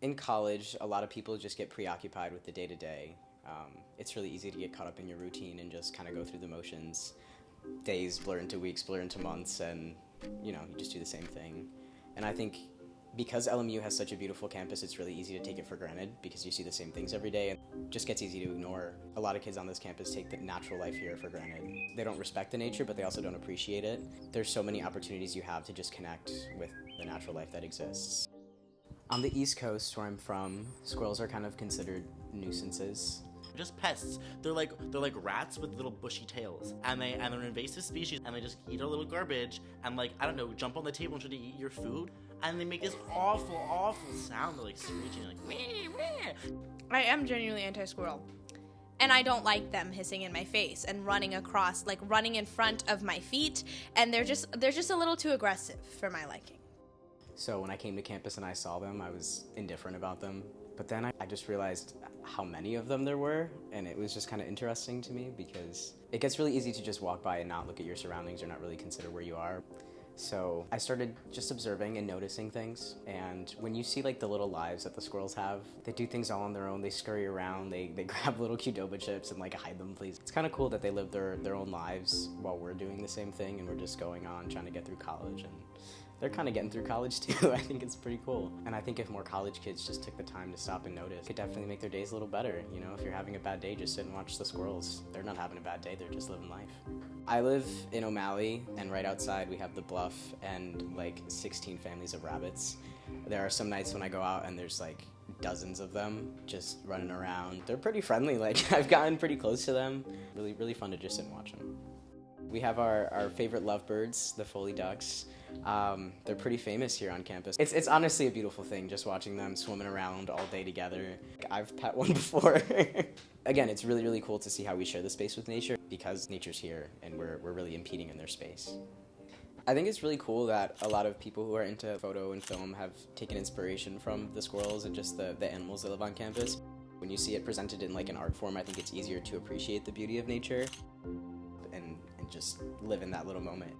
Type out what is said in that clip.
In college, a lot of people just get preoccupied with the day-to-day. It's really easy to get caught up in your routine and just kind of go through the motions. Days blur into weeks, blur into months, and you just do the same thing. And I think because LMU has such a beautiful campus, it's really easy to take it for granted because you see the same things every day and it just gets easy to ignore. A lot of kids on this campus take the natural life here for granted. They don't respect the nature, but they also don't appreciate it. There's so many opportunities you have to just connect with the natural life that exists. On the East Coast, where I'm from, squirrels are kind of considered nuisances. Just pests. They're like rats with little bushy tails, and they're an invasive species, and they just eat our little garbage, and I don't know, jump on the table and try to eat your food, and they make this awful sound. They're like screeching, like wee wee. I am genuinely anti-squirrel. And I don't like them hissing in my face and running across, like running in front of my feet, and they're just a little too aggressive for my liking. So when I came to campus and I saw them, I was indifferent about them. But then I just realized how many of them there were, and it was just kind of interesting to me because it gets really easy to just walk by and not look at your surroundings or not really consider where you are. So I started just observing and noticing things, and when you see like the little lives that the squirrels have, they do things all on their own. They scurry around, they grab little Qdoba chips and like hide them, please. It's kind of cool that they live their own lives while we're doing the same thing, and we're just going on trying to get through college, and they're kind of getting through college too. I think it's pretty cool. And I think if more college kids just took the time to stop and notice, it could definitely make their days a little better. If you're having a bad day, just sit and watch the squirrels. They're not having a bad day, they're just living life. I live in O'Malley, and right outside we have the bluff and like 16 families of rabbits. There are some nights when I go out and there's like dozens of them just running around. They're pretty friendly, like I've gotten pretty close to them. Really fun to just sit and watch them. We have our favorite lovebirds, the Foley ducks. They're pretty famous here on campus. It's honestly a beautiful thing just watching them swimming around all day together. I've pet one before. Again, it's really cool to see how we share the space with nature because nature's here and we're really impeding in their space. I think it's really cool that a lot of people who are into photo and film have taken inspiration from the squirrels and just the animals that live on campus. When you see it presented in like an art form, I think it's easier to appreciate the beauty of nature and just live in that little moment.